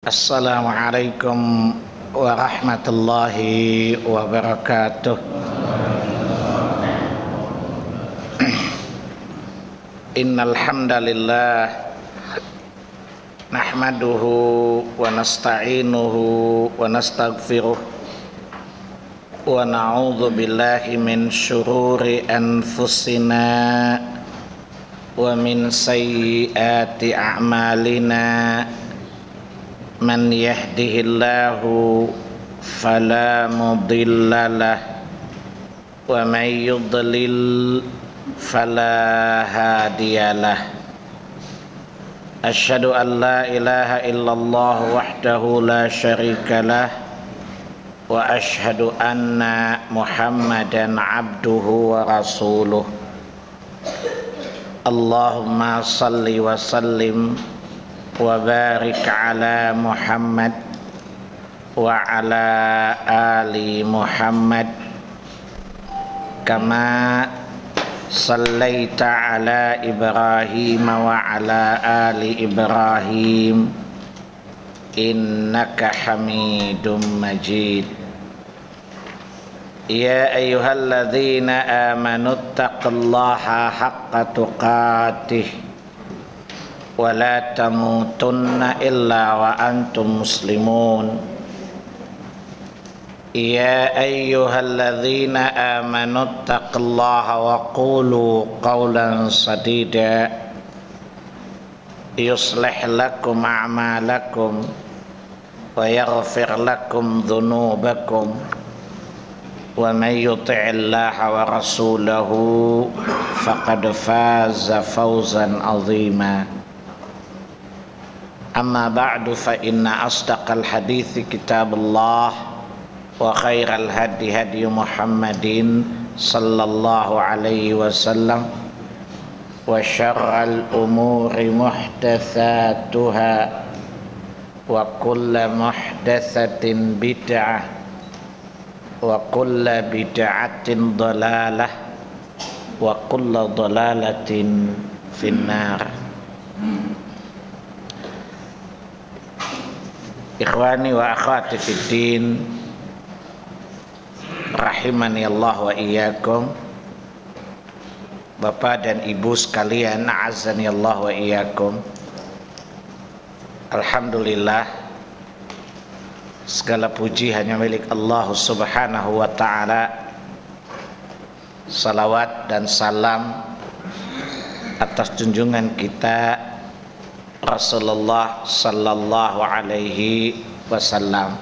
Assalamualaikum warahmatullahi wabarakatuh. Innal hamdalillah nahmaduhu wa nasta'inuhu wa nastaghfiruh wa na'udzu billahi min syururi anfusina wa min sayyiati a'malina. Man yahdihillahu fala mudilla lah wa man yudlil fala hadiyalah. Asyhadu an la ilaha illallah wahdahu la syarikalah wa asyhadu anna Muhammadan abduhu wa rasuluh. Allahumma salli wa sallim wa barik ala Muhammad wa ala ali Muhammad kama sallaita ala Ibrahim wa ala ali Ibrahim innaka Hamidum Majid. Ya ayyuhalladzina amanu taqullaha haqqa tuqatih wa la tamutunna illa wa antum muslimun. Ya ayyuhalladzina amanu taqullaha wa qulu qawlan sadida yuslih lakum a'malakum wa yaghfir lakum dhunubakum wa man yuti'illaha wa rasulahu faqad faza fawzan 'azima. Amma ba'du fa inna asdaqal hadithi kitabullah wa khairal hadi hadi Muhammadin sallallahu alaihi wasallam wa syarral umuri muhdatsatuha wa kullu muhdatsatin bid'ah wa kullu bid'atin dhalalah wa kullu dhalalatin finnar. Ikhwani wa akhwati fid din, rahimani Allah wa iyyakum. Bapak dan Ibu sekalian, a'azzani Allah wa iyyakum. Alhamdulillah, segala puji hanya milik Allah Subhanahu wa ta'ala. Salawat dan salam atas junjungan kita Rasulullah sallallahu alaihi wasallam.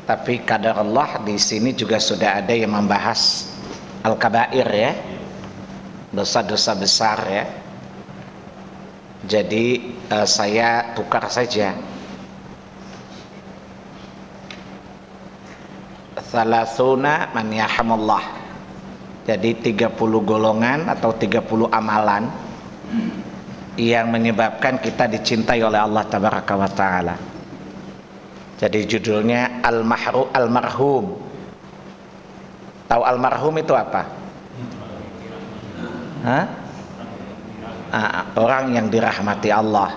Tapi kadar Allah di sini juga sudah ada yang membahas al-kabair ya, dosa-dosa besar ya. Jadi saya tukar saja. Thalathuna man yahamullah. Jadi 30 golongan atau 30 amalan yang menyebabkan kita dicintai oleh Allah tabaraka wa ta'ala. Jadi judulnya Al-Marhum. Tahu Al-Marhum itu apa? Hah? Orang yang dirahmati Allah.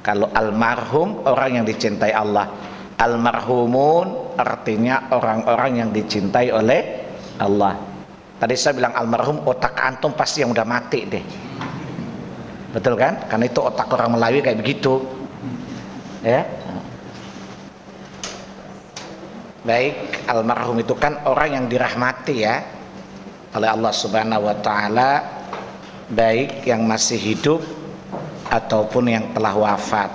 Kalau Al-Marhum, orang yang dicintai Allah. Al-Marhumun artinya orang-orang yang dicintai oleh Allah. Tadi saya bilang Al-Marhum, otak antum pasti yang udah mati deh. Betul kan? Karena itu otak orang Melayu kayak begitu. Ya. Baik, almarhum itu kan orang yang dirahmati ya oleh Allah Subhanahu wa taala, baik yang masih hidup ataupun yang telah wafat.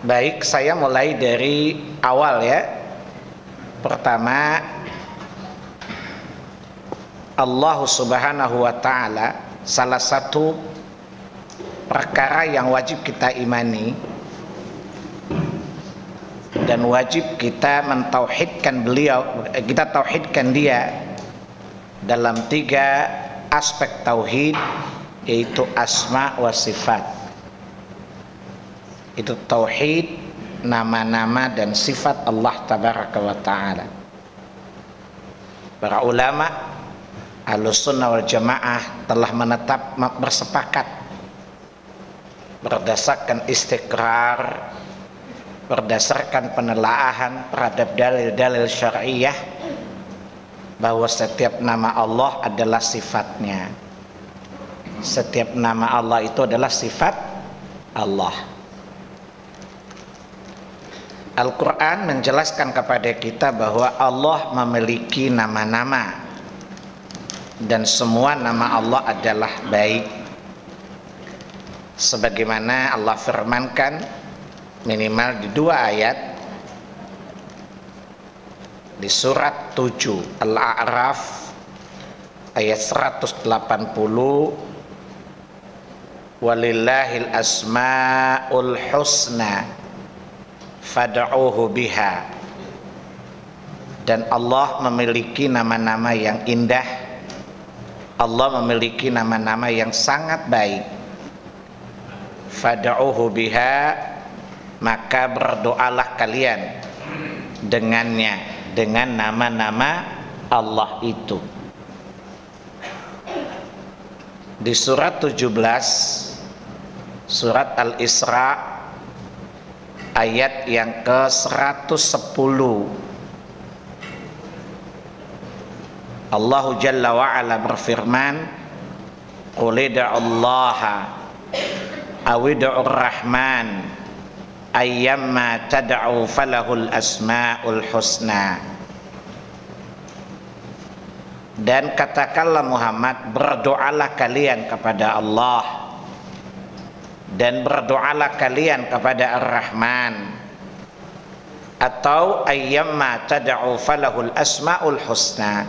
Baik, saya mulai dari awal ya. Pertama, Allah Subhanahu wa taala, salah satu perkara yang wajib kita imani dan wajib kita mentauhidkan beliau, kita tauhidkan dia dalam 3 aspek tauhid, yaitu asma wa sifat. Itu tauhid nama-nama dan sifat Allah tabaraka wa ta'ala. Para ulama Ahlus Sunnah wal Jamaah telah menetap bersepakat berdasarkan istiqrar, berdasarkan penelaahan terhadap dalil-dalil syariah, bahwa setiap nama Allah adalah sifatnya. Setiap nama Allah itu adalah sifat Allah. Al-Quran menjelaskan kepada kita bahwa Allah memiliki nama-nama, dan semua nama Allah adalah baik, sebagaimana Allah firmankan minimal di 2 ayat di surat 7 Al-A'raf ayat 180, walillahil asma'ul husna fad'uhu biha. Dan Allah memiliki nama-nama yang indah, Allah memiliki nama-nama yang sangat baik. Fad'uhu biha, maka berdoalah kalian dengannya, dengan nama-nama Allah itu. Di surat 17 surat Al-Isra ayat yang ke-110, Allah Jalla wa'ala berfirman, qul ida'ullaha awida'ur rahman ayyamma tad'u falahul asma'ul husna. Dan katakanlah Muhammad, berdoalah kalian kepada Allah, dan berdoalah kalian kepada Ar-Rahman, atau ayyamma tad'u falahul asma'ul husna,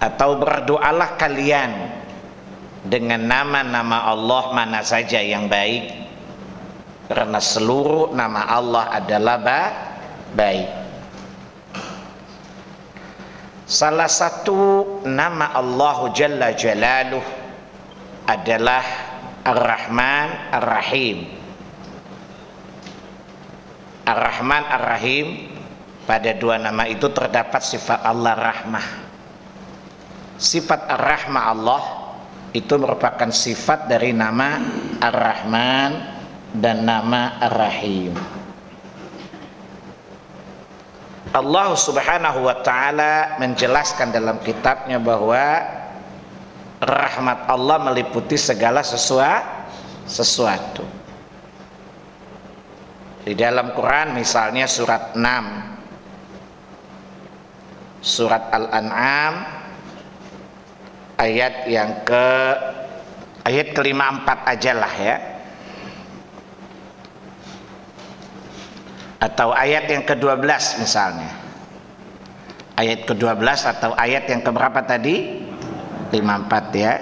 atau berdoalah kalian dengan nama-nama Allah mana saja yang baik, karena seluruh nama Allah adalah baik. Salah satu nama Allah Jalla Jalaluh adalah Ar-Rahman Ar-Rahim. Ar-Rahman Ar-Rahim, pada 2 nama itu terdapat sifat Allah rahmah. Sifat Ar-Rahmah Allah itu merupakan sifat dari nama Ar-Rahman dan nama Ar-Rahim. Allah Subhanahu wa ta'ala menjelaskan dalam kitabnya bahwa rahmat Allah meliputi segala sesuatu. Di dalam Quran misalnya surat 6, surat Al-An'am ayat ke-54 aja lah ya, atau ayat yang ke-12 misalnya, ayat ke-12 atau ayat yang keberapa tadi? 54 ya.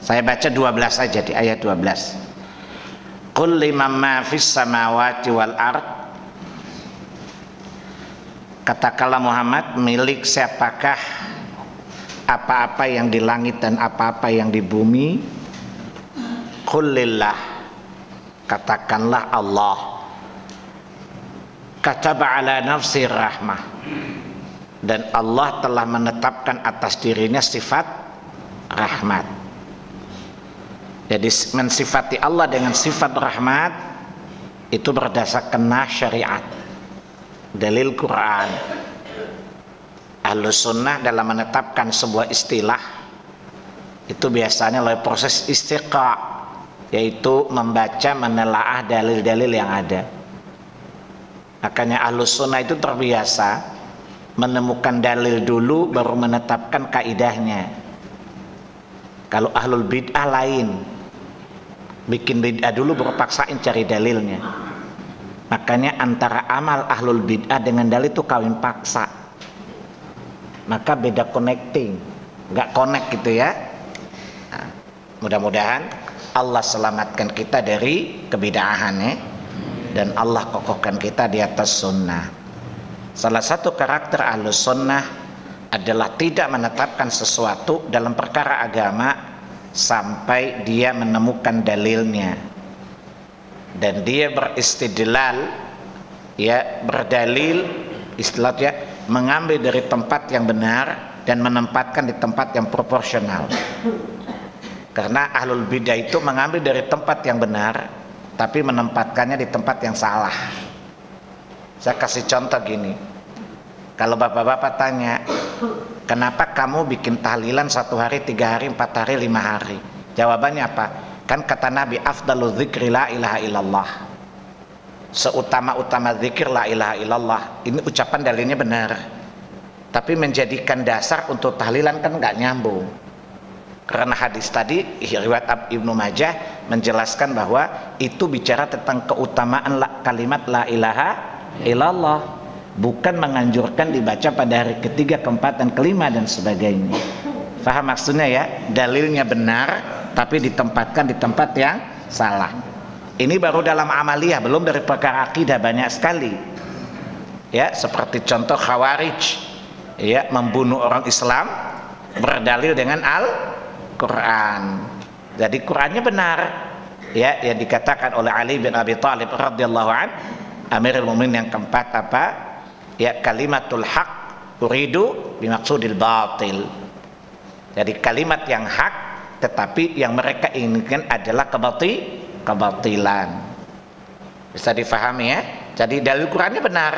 Saya baca 12 saja di ayat 12. Qul liman ma fis samawati wal ard, katakanlah Muhammad, milik siapakah apa-apa yang di langit dan apa-apa yang di bumi? Qul lillah, katakanlah Allah. Kataba ala nafsi rahmah, dan Allah telah menetapkan atas dirinya sifat rahmat. Jadi mensifati Allah dengan sifat rahmat itu berdasarkan syariat, dalil Quran. Ahlus sunnah dalam menetapkan sebuah istilah itu biasanya melalui proses istiqa, yaitu membaca, menelaah dalil-dalil yang ada. Makanya Ahlus sunnah itu terbiasa menemukan dalil dulu baru menetapkan kaidahnya. Kalau ahlul bid'ah lain, bikin bid'ah dulu baru paksain cari dalilnya. Makanya antara amal ahlul bid'ah dengan dalil itu kawin paksa. Maka beda connecting, nggak connect gitu ya. Nah, mudah-mudahan Allah selamatkan kita dari kebid'ahan ya, dan Allah kokohkan kita di atas sunnah. Salah satu karakter ahlus sunnah adalah tidak menetapkan sesuatu dalam perkara agama sampai dia menemukan dalilnya, dan dia beristidlal, ya, berdalil, istilahnya mengambil dari tempat yang benar dan menempatkan di tempat yang proporsional. Karena ahlul bidah itu mengambil dari tempat yang benar tetapi menempatkannya di tempat yang salah. Saya kasih contoh gini, kalau bapak-bapak tanya, kenapa kamu bikin tahlilan 1 hari, 3 hari, 4 hari, 5 hari? Jawabannya apa? Kan kata Nabi, afdalu dzikri la ilaha illallah. Seutama-utama zikir la ilaha illallah. Ini ucapan dalilnya benar, tapi menjadikan dasar untuk tahlilan kan nggak nyambung. Karena hadis tadi riwayat Ibnu Majah menjelaskan bahwa itu bicara tentang keutamaan kalimat la ilaha illallah, bukan menganjurkan dibaca pada hari ketiga, keempat, dan kelima dan sebagainya. Faham maksudnya ya? Dalilnya benar tapi ditempatkan di tempat yang salah. Ini baru dalam amaliyah, belum dari perkara akidah, banyak sekali. Ya, seperti contoh Khawarij, ya, membunuh orang Islam berdalil dengan Al-Quran. Jadi Qurannya benar, ya, yang dikatakan oleh Ali bin Abi Thalib radhiyallahu an, Amirul Mukminin yang keempat apa? Ya, kalimatul haq uridu bimaksudil batil. Jadi kalimat yang hak, tetapi yang mereka inginkan adalah kebatilan. Bisa difahami ya? Jadi dalil Qurannya benar,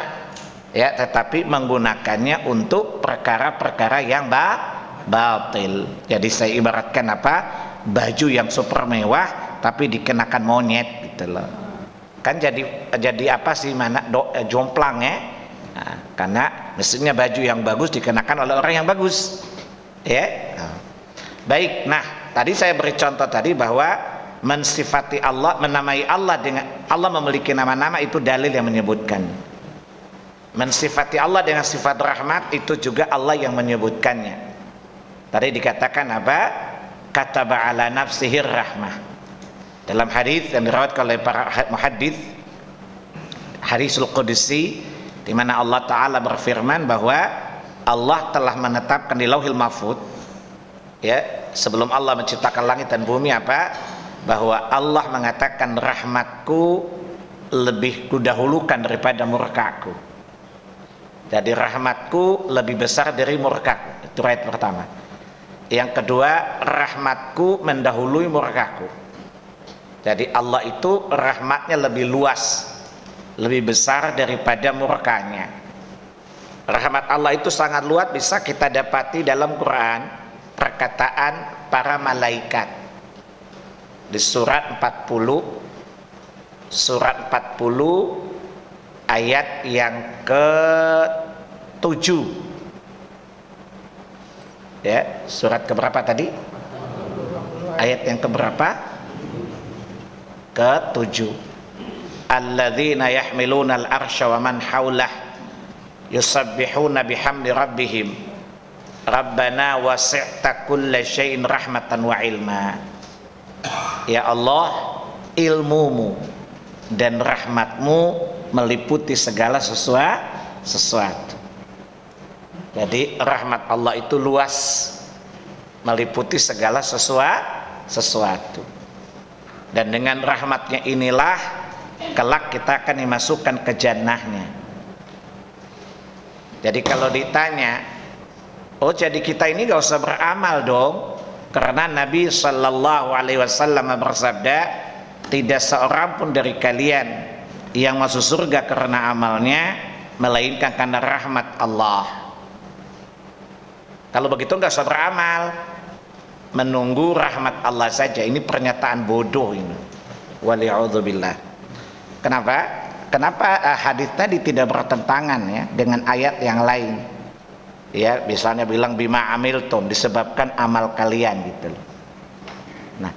ya, tetapi menggunakannya untuk perkara-perkara yang batil. Jadi saya ibaratkan apa? Baju yang super mewah tapi dikenakan monyet gitu loh. Kan jadi apa sih, mana jomplang ya? Nah, karena mestinya baju yang bagus dikenakan oleh orang yang bagus, ya. Nah. Baik, nah tadi saya beri contoh tadi bahwa mensifati Allah, menamai Allah dengan Allah memiliki nama-nama, itu dalil yang menyebutkan. Mensifati Allah dengan sifat rahmat, itu juga Allah yang menyebutkannya. Tadi dikatakan apa? Kataba ala nafsihir rahmah. Dalam hadis yang diriwayatkan oleh para muhaddits, hadisul qudsi, di mana Allah Ta'ala berfirman bahwa Allah telah menetapkan di Lauhil Mahfuz, ya, sebelum Allah menciptakan langit dan bumi apa? Bahwa Allah mengatakan rahmatku lebih kudahulukan daripada murkaku. Jadi rahmatku lebih besar dari murkaku. Itu ayat pertama. Yang kedua, rahmatku mendahului murkaku. Jadi Allah itu rahmatnya lebih luas, lebih besar daripada murkanya. Rahmat Allah itu sangat luas, bisa kita dapati dalam Quran, perkataan para malaikat. Di surat 40 ayat yang ke-7, ya, surat keberapa tadi? Ayat yang keberapa? Ke-7. Alladzina yahmiluna al-arsya wa man haulah yusabbihuna bihamdi rabbihim rabbana wasi'ta kulla syai'in rahmatan wa ilma. Ya Allah, ilmumu dan rahmatmu meliputi segala sesuatu. Jadi rahmat Allah itu luas, meliputi segala sesuatu. Dan dengan rahmatnya inilah kelak kita akan dimasukkan ke jannahnya. Jadi kalau ditanya, oh jadi kita ini gak usah beramal dong, karena Nabi Shallallahu Alaihi Wasallam bersabda, tidak seorang pun dari kalian yang masuk surga karena amalnya, melainkan karena rahmat Allah. Kalau begitu nggak usah beramal, menunggu rahmat Allah saja. Ini pernyataan bodoh ini. Wali'udzubillah. Kenapa? Kenapa hadis tadi tidak bertentangan ya dengan ayat yang lain? Ya, misalnya bilang bima amiltum, disebabkan amal kalian gitu. Nah,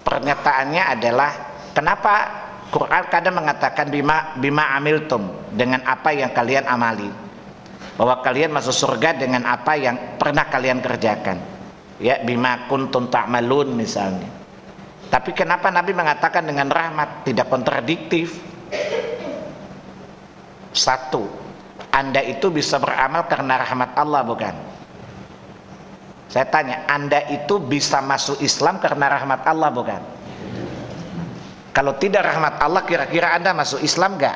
pernyataannya adalah kenapa Quran kadang mengatakan bima amiltum, dengan apa yang kalian amali, bahwa kalian masuk surga dengan apa yang pernah kalian kerjakan, ya, bima kuntum ta'malun misalnya. Tapi kenapa Nabi mengatakan dengan rahmat? Tidak kontradiktif. Satu, Anda itu bisa beramal karena rahmat Allah, bukan? Saya tanya, Anda itu bisa masuk Islam karena rahmat Allah, bukan? Kalau tidak rahmat Allah, kira-kira Anda masuk Islam enggak?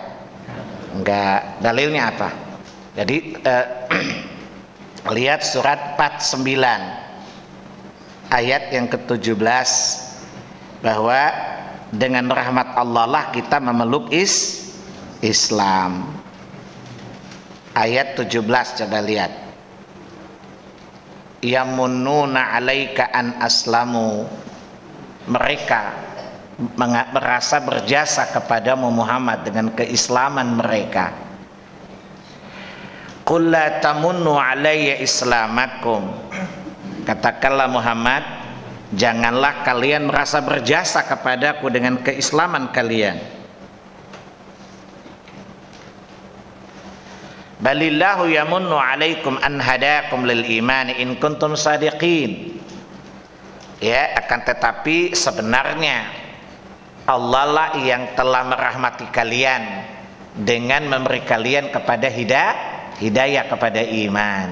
Enggak. Dalilnya apa? Jadi lihat surat 49 ayat yang ke-17, bahwa dengan rahmat Allah lah kita memeluk Islam. Ayat 17 coba lihat. Yamunnuna 'alaika an aslamu. Mereka merasa berjasa kepadamu Muhammad dengan keislaman mereka. Qul la tamunnu 'alayya islamakum. Katakanlah Muhammad, janganlah kalian merasa berjasa kepadaku dengan keislaman kalian. Balillahu yamunnu 'alaikum an hadakum lil iman in kuntum sadiqin. Ya, akan tetapi sebenarnya Allah lah yang telah merahmati kalian dengan memberi kalian kepada hidayah kepada iman.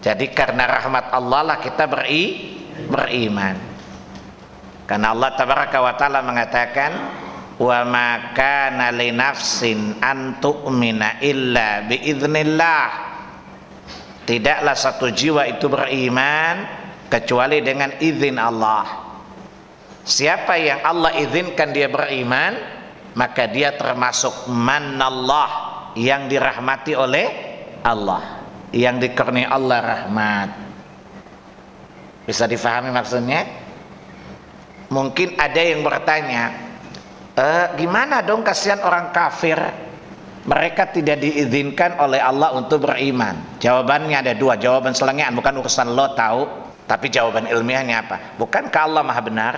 Jadi karena rahmat Allah lah kita beriman. Karena Allah tabaraka wa taala mengatakan, wa ma kana li nafsin an tu'mina illa bi idznillah. Tidaklah satu jiwa itu beriman kecuali dengan izin Allah. Siapa yang Allah izinkan dia beriman, maka dia termasuk manallah, yang dirahmati oleh Allah, yang dikaruniai Allah rahmat. Bisa difahami maksudnya? Mungkin ada yang bertanya, gimana dong kasihan orang kafir, mereka tidak diizinkan oleh Allah untuk beriman? Jawabannya ada dua, jawaban selengean, bukan urusan lo tahu, tapi jawaban ilmiahnya apa? Bukankah Allah maha benar?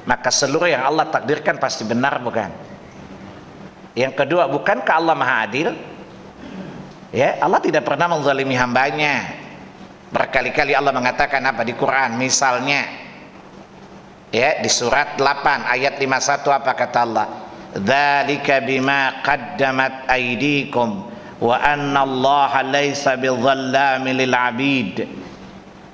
Maka seluruh yang Allah takdirkan pasti benar, bukan? Yang kedua, bukankah Allah maha adil? Ya, Allah tidak pernah menzalimi hambanya. Berkali-kali Allah mengatakan apa di Quran? Misalnya, ya, di surat 8 ayat 51 apa kata Allah? Dzalika bima qaddamat aydikum wa anna Allaha laisa bidzallamil lil 'abid.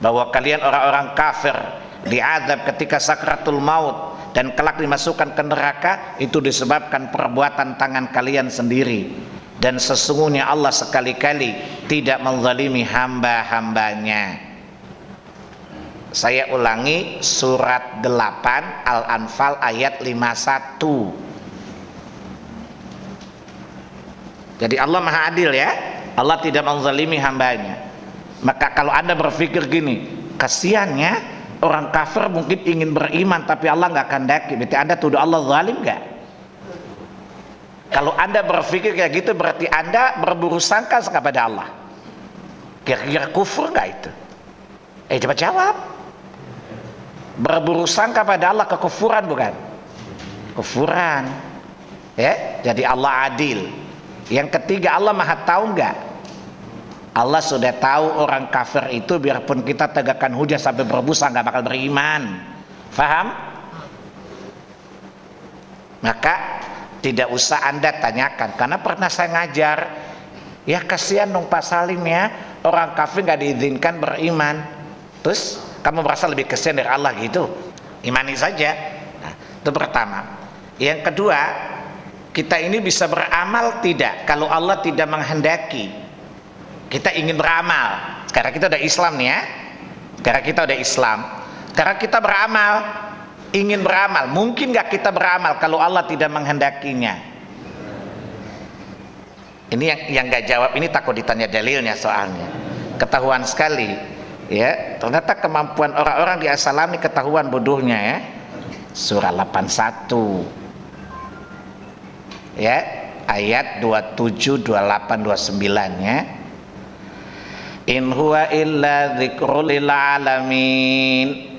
Bahwa kalian orang-orang kafir diazab ketika sakratul maut dan kelak dimasukkan ke neraka itu disebabkan perbuatan tangan kalian sendiri, dan sesungguhnya Allah sekali-kali tidak menzalimi hamba-hambanya. Saya ulangi, surat 8 Al-Anfal ayat 51. Jadi Allah maha adil, ya, Allah tidak menzalimi hambanya. Maka kalau Anda berpikir gini, kasihannya orang kafir mungkin ingin beriman tapi Allah nggak kehendaki, berarti Anda tuduh Allah zalim nggak? Kalau Anda berpikir kayak gitu, berarti Anda berburu sangka kepada Allah. Kira-kira kufur nggak itu? Coba jawab. Berburu sangka pada Allah kekufuran, bukan? Kufuran. Ya, jadi Allah adil. Yang ketiga, Allah maha tahu nggak? Allah sudah tahu orang kafir itu biarpun kita tegakkan hujah sampai berbusa nggak bakal beriman. Faham? Maka tidak usah Anda tanyakan, karena pernah saya ngajar, ya kasihan dong Pak Salim, ya, orang kafir nggak diizinkan beriman, terus kamu merasa lebih kasihan dari Allah gitu? Imani saja. Nah, itu pertama. Yang kedua, kita ini bisa beramal tidak kalau Allah tidak menghendaki? Kita ingin beramal, sekarang kita udah Islam nih, ya, sekarang kita udah Islam, sekarang kita beramal, ingin beramal, mungkin gak kita beramal kalau Allah tidak menghendakinya? Ini yang gak jawab ini takut ditanya dalilnya, soalnya ketahuan sekali, ya, ternyata kemampuan orang-orang di As-Salam ini ketahuan bodohnya, ya. Surah 81, ya, ayat 27, 28, 29, ya. In huwa illa dzikrul lil alamin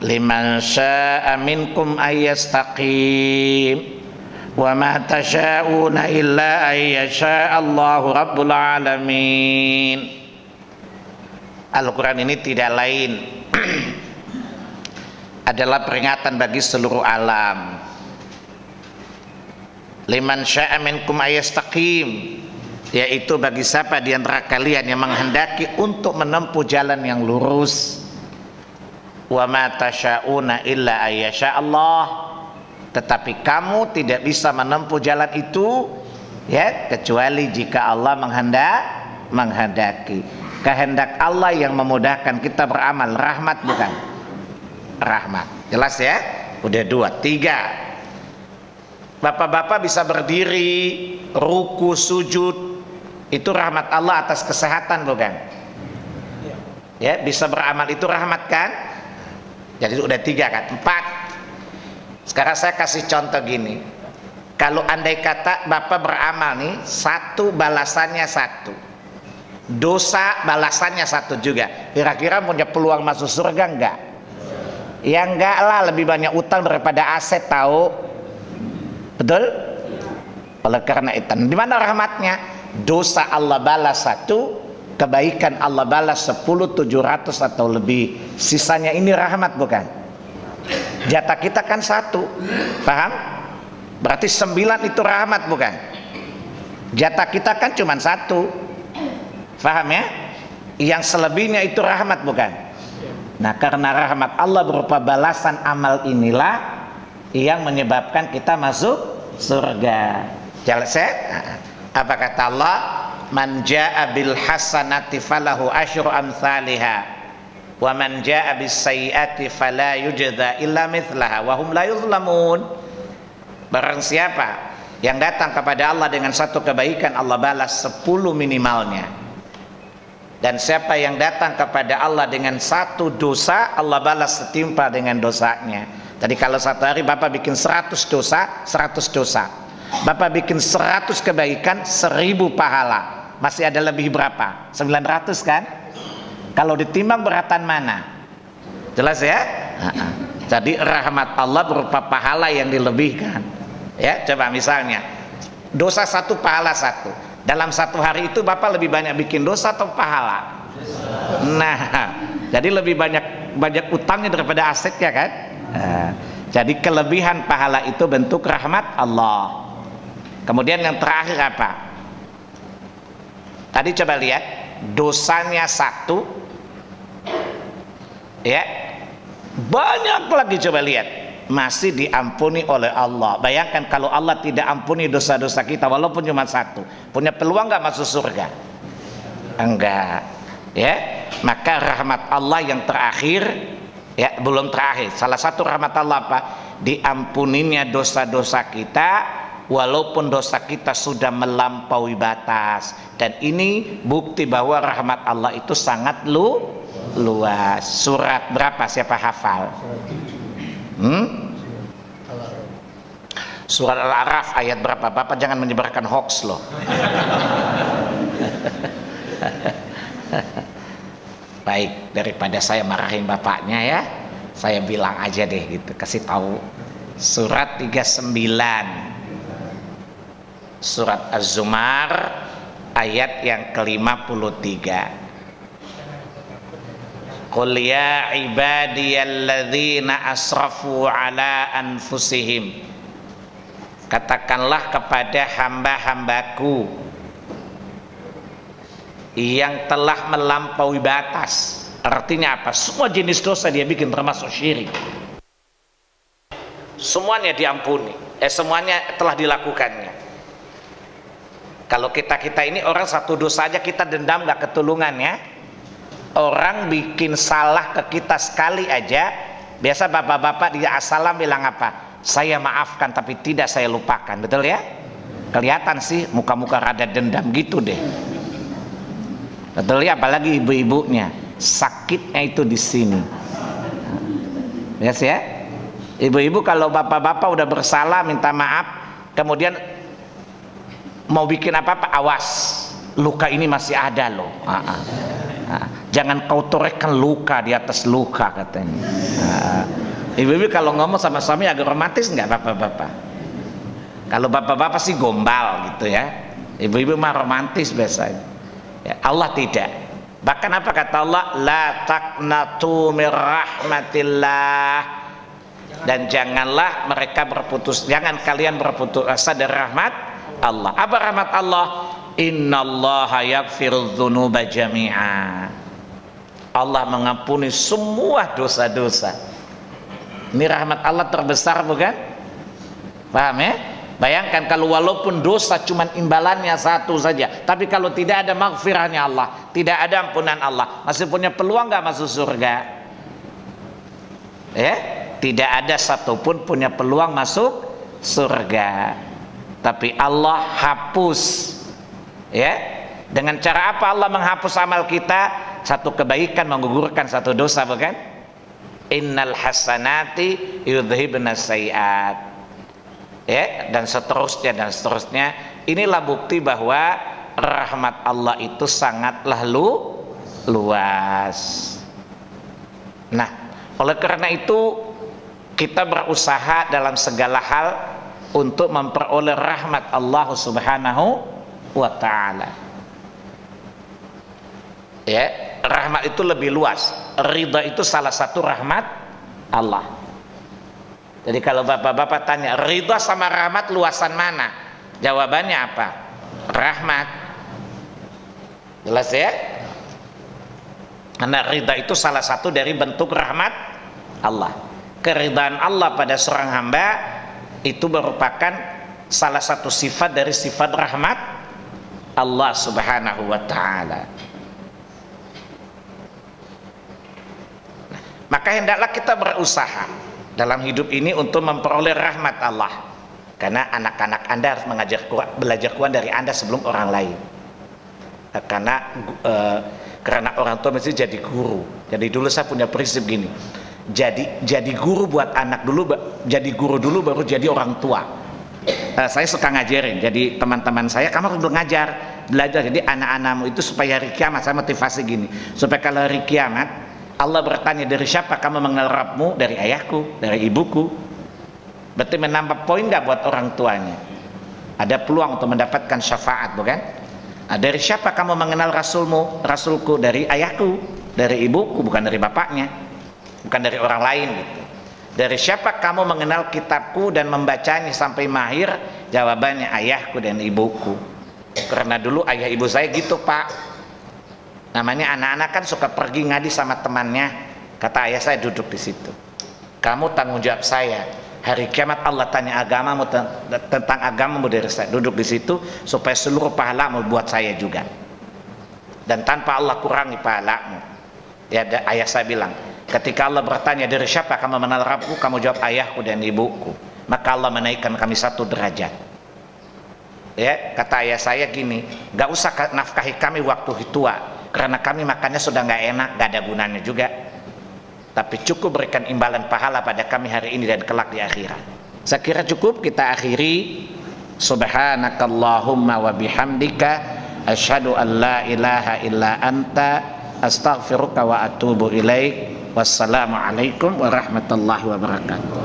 liman syaa'a minkum ayyastaqim wa ma tasyauna illa ayyasha Allahu rabbul alamin. Al-Quran ini tidak lain adalah peringatan bagi seluruh alam. Liman syaa'a minkum ayyastaqim, yaitu bagi siapa di antara kalian yang menghendaki untuk menempuh jalan yang lurus. Wa ma tasyauna illa ayyasha Allah, tetapi kamu tidak bisa menempuh jalan itu, ya, kecuali jika Allah menghendaki. Kehendak Allah yang memudahkan kita beramal, rahmat bukan? Rahmat. Jelas, ya? Udah 2, 3. Bapak-bapak bisa berdiri, ruku, sujud. Itu rahmat Allah atas kesehatan, bukan? Ya, bisa beramal itu rahmat kan? Jadi udah 3 kan? 4. Sekarang saya kasih contoh gini. Kalau andai kata Bapak beramal nih, 1 balasannya 1, dosa balasannya 1 juga, kira-kira punya peluang masuk surga enggak? Ya enggak lah, lebih banyak utang daripada aset, tahu? Betul? Oleh karena itu, di mana rahmatnya? Dosa Allah balas 1, kebaikan Allah balas 10, 700 atau lebih. Sisanya ini rahmat, bukan? Jatah kita kan 1, paham? Berarti 9 itu rahmat, bukan? Jatah kita kan cuma 1, paham ya? Yang selebihnya itu rahmat, bukan? Nah, karena rahmat Allah berupa balasan amal inilah yang menyebabkan kita masuk surga. Jelas ya? Apa kata Allah? Man jaa bil hasanati falahu asyru amsalha wa man jaa bis sayyiati fala yujza illa mithlaha wa hum la yuzlamun. Barang siapa yang datang kepada Allah dengan 1 kebaikan, Allah balas 10 minimalnya. Dan siapa yang datang kepada Allah dengan 1 dosa, Allah balas setimpal dengan dosanya. Jadi kalau 1 hari Bapak bikin 100 dosa, 100 dosa. Bapak bikin 100 kebaikan, 1000 pahala. Masih ada lebih berapa? 900 kan? Kalau ditimbang beratan mana? Jelas ya? Jadi rahmat Allah berupa pahala yang dilebihkan. Ya, coba misalnya dosa 1, pahala 1. Dalam 1 hari itu Bapak lebih banyak bikin dosa atau pahala? Nah, jadi lebih banyak utangnya daripada asetnya kan? Jadi kelebihan pahala itu bentuk rahmat Allah. Kemudian yang terakhir apa? Tadi coba lihat, dosanya 1, ya, banyak lagi, coba lihat, masih diampuni oleh Allah. Bayangkan kalau Allah tidak ampuni dosa-dosa kita walaupun cuma 1, punya peluang nggak masuk surga? Enggak, ya. Maka rahmat Allah yang terakhir, ya, belum terakhir, salah satu rahmat Allah apa? Diampuninya dosa-dosa kita walaupun dosa kita sudah melampaui batas. Dan ini bukti bahwa rahmat Allah itu sangat luas. Surat berapa, siapa hafal? Surat Al-A'raf ayat berapa? Bapak jangan menyebarkan hoax loh. Baik, daripada saya marahin bapaknya ya, saya bilang aja deh gitu, kasih tahu. Surat 39, Surat Az-Zumar ayat yang ke-53. Qul ya ibadiyalladzina asrafu ala anfusihim. Katakanlah kepada hamba-hambaku yang telah melampaui batas. Artinya apa? Semua jenis dosa dia bikin, termasuk syirik. Semuanya diampuni. Semuanya telah dilakukannya. Kalau kita ini orang 1 dosa aja kita dendam gak ketulungan ya. Orang bikin salah ke kita sekali aja, biasa bapak-bapak dia assalam bilang apa? Saya maafkan tapi tidak saya lupakan, betul ya? Kelihatan sih muka-muka rada dendam gitu deh. Betul ya, apalagi ibu-ibunya. Sakitnya itu di sini. Yes ya? Ibu-ibu kalau bapak-bapak udah bersalah minta maaf, kemudian mau bikin apa-apa, awas, luka ini masih ada loh. Jangan kau torehkan luka di atas luka, katanya. Ibu-ibu kalau ngomong sama suami agak romantis nggak bapak-bapak? Kalau bapak-bapak sih gombal gitu ya. Ibu-ibu mah romantis biasanya. Ya, Allah tidak. Bahkan apa kata Allah? La taqnatu mir rahmatillah. Dan janganlah mereka berputus, jangan kalian berputus asa dari rahmat Allah. Apa rahmat Allah? Innallaha yaghfirudz dzunuba jami'a. Allah mengampuni semua dosa-dosa. Ini rahmat Allah terbesar, bukan? Paham ya? Bayangkan kalau walaupun dosa cuman imbalannya 1 saja, tapi kalau tidak ada maghfirahnya Allah, tidak ada ampunan Allah, masih punya peluang nggak masuk surga? Ya? tidak ada satupun punya peluang masuk surga. Tapi Allah hapus, ya. Dengan cara apa Allah menghapus amal kita? Satu kebaikan menggugurkan satu dosa, bukan? Innal hasanati yudhibna sayiat, ya, dan seterusnya. Inilah bukti bahwa rahmat Allah itu sangatlah luas. Nah, oleh karena itu kita berusaha dalam segala hal untuk memperoleh rahmat Allah Subhanahu wa ta'ala. Ya, rahmat itu lebih luas. Ridha itu salah satu rahmat Allah. Jadi kalau bapak-bapak tanya, ridha sama rahmat luasan mana? Jawabannya apa? Rahmat. Jelas ya? Karena ridha itu salah satu dari bentuk rahmat Allah. Keridhaan Allah pada seorang hamba itu merupakan salah satu sifat dari sifat rahmat Allah Subhanahu wa ta'ala. Maka hendaklah kita berusaha dalam hidup ini untuk memperoleh rahmat Allah. Karena anak-anak Anda harus belajar Quran dari Anda sebelum orang lain. Karena orang tua mesti jadi guru. Jadi dulu saya punya prinsip gini. Jadi guru buat anak dulu, jadi guru dulu baru jadi orang tua. Saya suka ngajarin. Jadi teman-teman saya, kamu harus belajar. Jadi anak-anakmu itu supaya hari kiamat, saya motivasi gini. Supaya kalau hari kiamat Allah bertanya, dari siapa kamu mengenal Rabbmu? Dari ayahku, dari ibuku. Berarti menambah poin gak buat orang tuanya? Ada peluang untuk mendapatkan syafaat, bukan? Dari siapa kamu mengenal Rasulku? Dari ayahku, dari ibuku, bukan dari bapaknya, bukan dari orang lain gitu. Dari siapa kamu mengenal kitabku dan membacanya sampai mahir? Jawabannya ayahku dan ibuku. Karena dulu ayah ibu saya gitu, Pak. Namanya anak-anak kan suka pergi ngadi sama temannya. Kata ayah saya, duduk di situ. Kamu tanggung jawab saya. Hari kiamat Allah tanya agamamu tentang agamamu dari saya. Duduk di situ supaya seluruh pahalamu buat saya juga. Dan tanpa Allah kurangi pahalamu. Ya, ayah saya bilang, ketika Allah bertanya dari siapa kamu mengenal Rabbku, kamu jawab ayahku dan ibuku. Maka Allah menaikkan kami 1 derajat. Ya, kata ayah saya gini, gak usah nafkahi kami waktu tua. Karena kami makannya sudah nggak enak, nggak ada gunanya juga. Tapi cukup berikan imbalan pahala pada kami hari ini dan kelak di akhirat. Saya kira cukup kita akhiri. Subhanakallahumma wa bihamdika asyhadu an la ilaha illa anta astaghfiruka wa atubu ilaik. Wassalamualaikum warahmatullahi wabarakatuh.